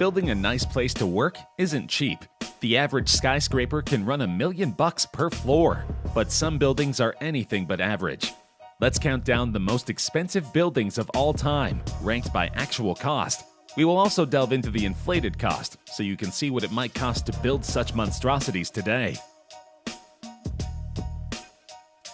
Building a nice place to work isn't cheap. The average skyscraper can run $1 million per floor, but some buildings are anything but average. Let's count down the most expensive buildings of all time, ranked by actual cost. We will also delve into the inflated cost, so you can see what it might cost to build such monstrosities today.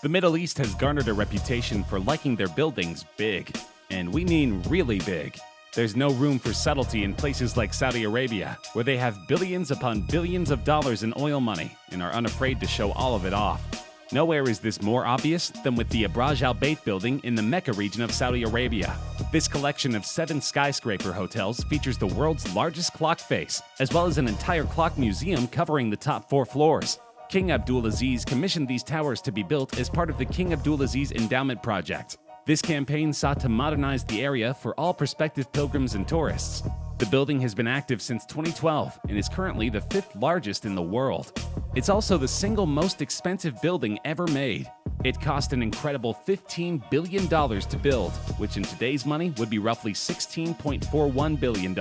The Middle East has garnered a reputation for liking their buildings big, and we mean really big. There's no room for subtlety in places like Saudi Arabia, where they have billions upon billions of dollars in oil money and are unafraid to show all of it off. Nowhere is this more obvious than with the Abraj Al Bait building in the Mecca region of Saudi Arabia. This collection of 7 skyscraper hotels features the world's largest clock face, as well as an entire clock museum covering the top 4 floors. King Abdulaziz commissioned these towers to be built as part of the King Abdulaziz Endowment Project. This campaign sought to modernize the area for all prospective pilgrims and tourists. The building has been active since 2012 and is currently the 5th largest in the world. It's also the single most expensive building ever made. It cost an incredible $15 billion to build, which in today's money would be roughly $16.41 billion.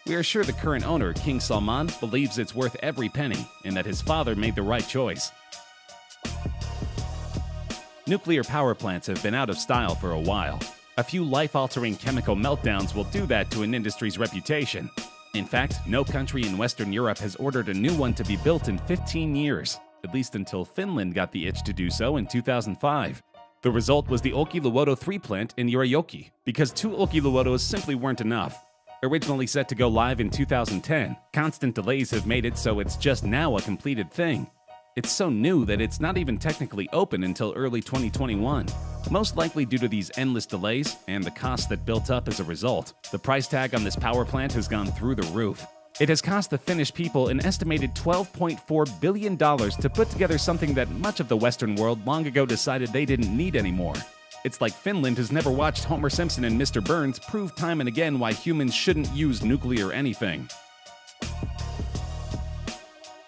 We are sure the current owner, King Salman, believes it's worth every penny and that his father made the right choice. Nuclear power plants have been out of style for a while. A few life-altering chemical meltdowns will do that to an industry's reputation. In fact, no country in Western Europe has ordered a new one to be built in 15 years, at least until Finland got the itch to do so in 2005. The result was the Olkiluoto 3 plant in Urajoki, because 2 Olkiluotos simply weren't enough. Originally set to go live in 2010, constant delays have made it so it's just now a completed thing. It's so new that it's not even technically open until early 2021. Most likely due to these endless delays and the costs that built up as a result, the price tag on this power plant has gone through the roof. It has cost the Finnish people an estimated $12.4 billion to put together something that much of the Western world long ago decided they didn't need anymore. It's like Finland has never watched Homer Simpson and Mr. Burns prove time and again why humans shouldn't use nuclear anything.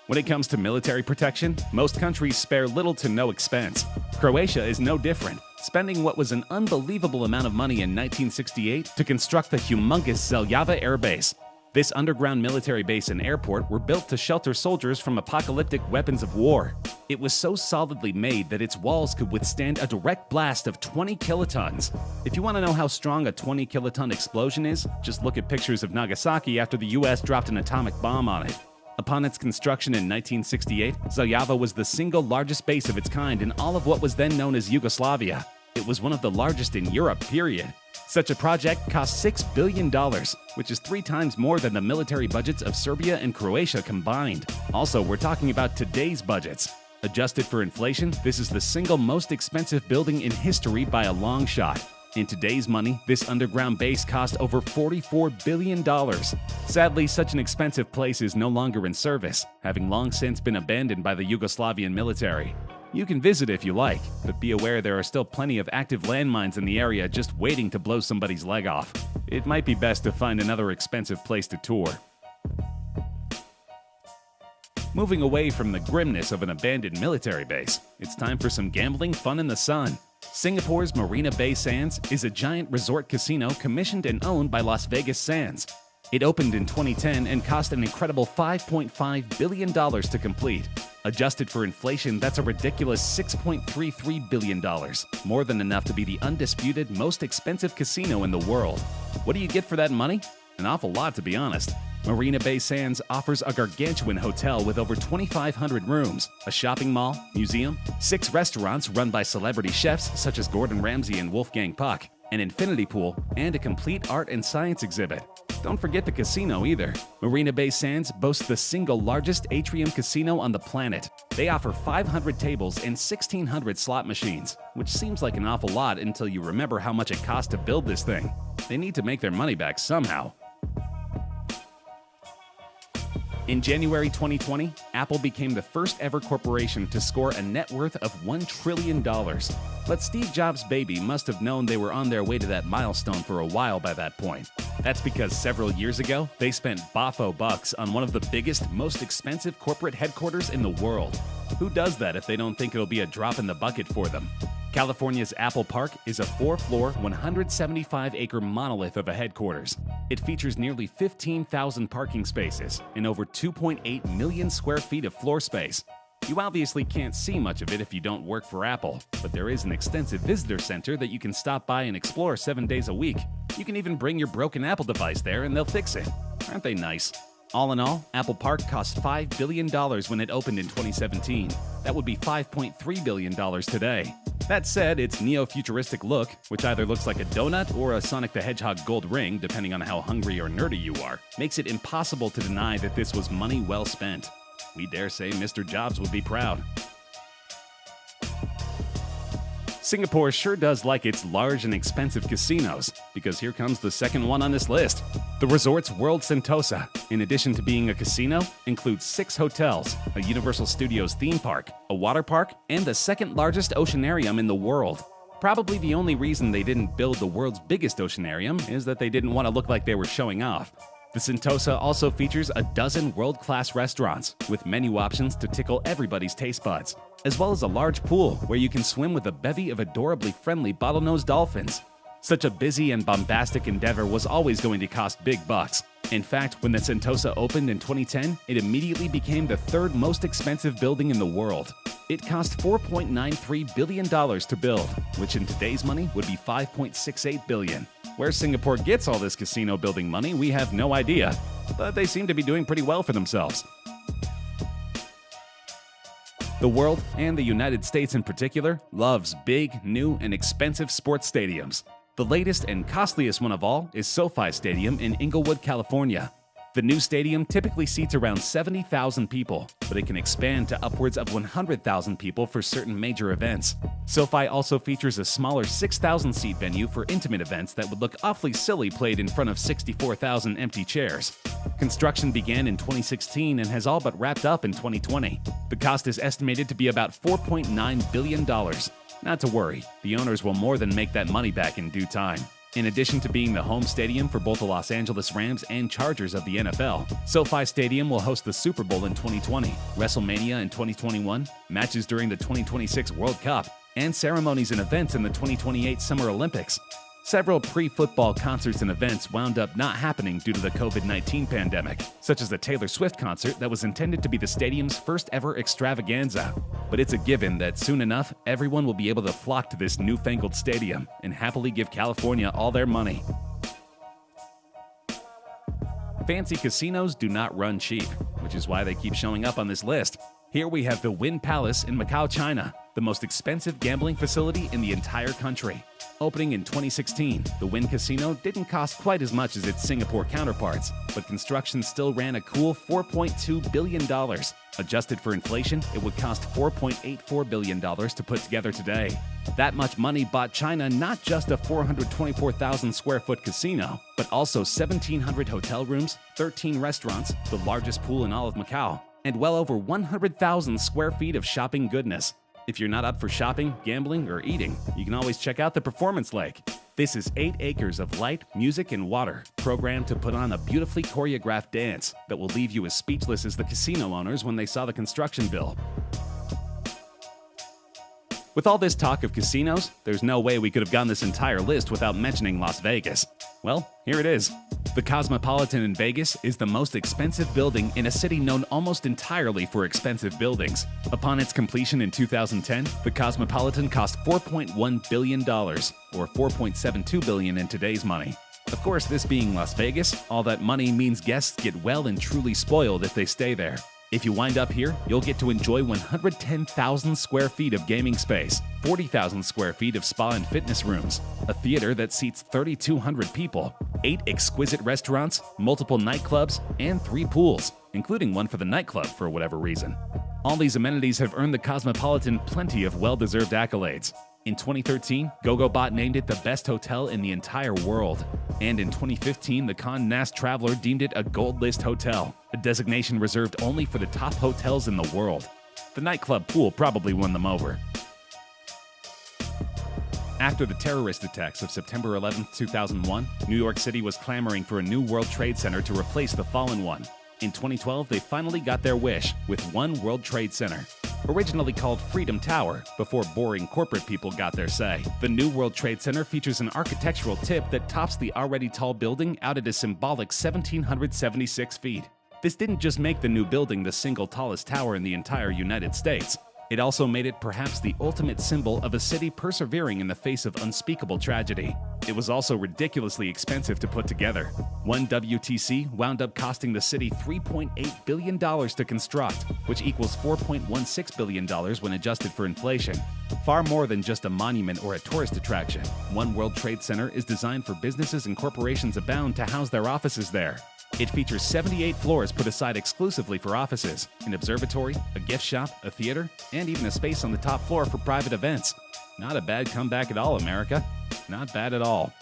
When it comes to military protection, most countries spare little to no expense. Croatia is no different, spending what was an unbelievable amount of money in 1968 to construct the humongous Zeljava Air Base. This underground military base and airport were built to shelter soldiers from apocalyptic weapons of war. It was so solidly made that its walls could withstand a direct blast of 20 kilotons. If you want to know how strong a 20 kiloton explosion is, just look at pictures of Nagasaki after the US dropped an atomic bomb on it. Upon its construction in 1968, Zeljava was the single largest base of its kind in all of what was then known as Yugoslavia. It was one of the largest in Europe, period. Such a project cost $6 billion, which is 3 times more than the military budgets of Serbia and Croatia combined. Also, we're talking about today's budgets. Adjusted for inflation, this is the single most expensive building in history by a long shot. In today's money, this underground base cost over $44 billion. Sadly, such an expensive place is no longer in service, having long since been abandoned by the Yugoslavian military. You can visit if you like, but be aware there are still plenty of active landmines in the area just waiting to blow somebody's leg off. It might be best to find another expensive place to tour. Moving away from the grimness of an abandoned military base, it's time for some gambling fun in the sun. Singapore's Marina Bay Sands is a giant resort casino commissioned and owned by Las Vegas Sands. It opened in 2010 and cost an incredible $5.5 billion to complete. Adjusted for inflation, that's a ridiculous $6.33 billion, more than enough to be the undisputed most expensive casino in the world. What do you get for that money? An awful lot, to be honest. Marina Bay Sands offers a gargantuan hotel with over 2,500 rooms, a shopping mall, museum, 6 restaurants run by celebrity chefs such as Gordon Ramsay and Wolfgang Puck, an infinity pool, and a complete art and science exhibit. Don't forget the casino either. Marina Bay Sands boasts the single largest atrium casino on the planet. They offer 500 tables and 1,600 slot machines, which seems like an awful lot until you remember how much it cost to build this thing. They need to make their money back somehow. In January 2020, Apple became the first ever corporation to score a net worth of $1 trillion. But Steve Jobs' baby must have known they were on their way to that milestone for a while by that point. That's because several years ago, they spent boffo bucks on one of the biggest, most expensive corporate headquarters in the world. Who does that if they don't think it'll be a drop in the bucket for them? California's Apple Park is a 4-floor, 175-acre monolith of a headquarters. It features nearly 15,000 parking spaces and over 2.8 million square feet of floor space. You obviously can't see much of it if you don't work for Apple, but there is an extensive visitor center that you can stop by and explore 7 days a week. You can even bring your broken Apple device there and they'll fix it. Aren't they nice? All in all, Apple Park cost $5 billion when it opened in 2017. That would be $5.3 billion today. That said, its neo-futuristic look, which either looks like a donut or a Sonic the Hedgehog gold ring, depending on how hungry or nerdy you are, makes it impossible to deny that this was money well spent. We dare say Mr. Jobs would be proud. Singapore sure does like its large and expensive casinos, because here comes the second one on this list. The resort's World Sentosa, in addition to being a casino, includes 6 hotels, a Universal Studios theme park, a water park, and the second largest oceanarium in the world. Probably the only reason they didn't build the world's biggest oceanarium is that they didn't want to look like they were showing off. The Sentosa also features a dozen world-class restaurants, with menu options to tickle everybody's taste buds, as well as a large pool where you can swim with a bevy of adorably friendly bottlenose dolphins. Such a busy and bombastic endeavor was always going to cost big bucks. In fact, when the Sentosa opened in 2010, it immediately became the 3rd most expensive building in the world. It cost $4.93 billion to build, which in today's money would be $5.68 billion. Where Singapore gets all this casino building money, we have no idea, but they seem to be doing pretty well for themselves. The world, and the United States in particular, loves big, new, and expensive sports stadiums. The latest and costliest one of all is SoFi Stadium in Inglewood, California. The new stadium typically seats around 70,000 people, but it can expand to upwards of 100,000 people for certain major events. SoFi also features a smaller 6,000-seat venue for intimate events that would look awfully silly played in front of 64,000 empty chairs. Construction began in 2016 and has all but wrapped up in 2020. The cost is estimated to be about $4.9 billion. Not to worry, the owners will more than make that money back in due time. In addition to being the home stadium for both the Los Angeles Rams and Chargers of the NFL, SoFi Stadium will host the Super Bowl in 2020, WrestleMania in 2021, matches during the 2026 World Cup, and ceremonies and events in the 2028 Summer Olympics. Several pre-football concerts and events wound up not happening due to the COVID-19 pandemic, such as the Taylor Swift concert that was intended to be the stadium's first ever extravaganza. But it's a given that soon enough, everyone will be able to flock to this newfangled stadium and happily give California all their money. Fancy casinos do not run cheap, which is why they keep showing up on this list. Here we have the Wynn Palace in Macau, China, the most expensive gambling facility in the entire country. Opening in 2016, the Wynn Casino didn't cost quite as much as its Singapore counterparts, but construction still ran a cool $4.2 billion. Adjusted for inflation, it would cost $4.84 billion to put together today. That much money bought China not just a 424,000 square foot casino, but also 1,700 hotel rooms, 13 restaurants, the largest pool in all of Macau, and well over 100,000 square feet of shopping goodness. If you're not up for shopping, gambling, or eating, you can always check out the Performance Lake. This is 8 acres of light, music, and water, programmed to put on a beautifully choreographed dance that will leave you as speechless as the casino owners when they saw the construction bill. With all this talk of casinos, there's no way we could have gone this entire list without mentioning Las Vegas. Well, here it is. The Cosmopolitan in Vegas is the most expensive building in a city known almost entirely for expensive buildings. Upon its completion in 2010, the Cosmopolitan cost $4.1 billion, or $4.72 billion in today's money. Of course, this being Las Vegas, all that money means guests get well and truly spoiled if they stay there. If you wind up here, you'll get to enjoy 110,000 square feet of gaming space, 40,000 square feet of spa and fitness rooms, a theater that seats 3,200 people, 8 exquisite restaurants, multiple nightclubs, and 3 pools, including one for the nightclub for whatever reason. All these amenities have earned the Cosmopolitan plenty of well-deserved accolades. In 2013, GoGoBot named it the best hotel in the entire world. And in 2015, the Condé Nast Traveler deemed it a Gold List hotel, a designation reserved only for the top hotels in the world. The nightclub pool probably won them over. After the terrorist attacks of September 11, 2001, New York City was clamoring for a new World Trade Center to replace the fallen one. In 2012, they finally got their wish with One World Trade Center. Originally called Freedom Tower, before boring corporate people got their say, the new World Trade Center features an architectural tip that tops the already tall building out at a symbolic 1,776 feet. This didn't just make the new building the single tallest tower in the entire United States. It also made it perhaps the ultimate symbol of a city persevering in the face of unspeakable tragedy. It was also ridiculously expensive to put together. One WTC wound up costing the city $3.8 billion to construct, which equals $4.16 billion when adjusted for inflation. Far more than just a monument or a tourist attraction, One World Trade Center is designed for businesses and corporations abound to house their offices there. It features 78 floors put aside exclusively for offices, an observatory, a gift shop, a theater, and even a space on the top floor for private events. Not a bad comeback at all, America. Not bad at all.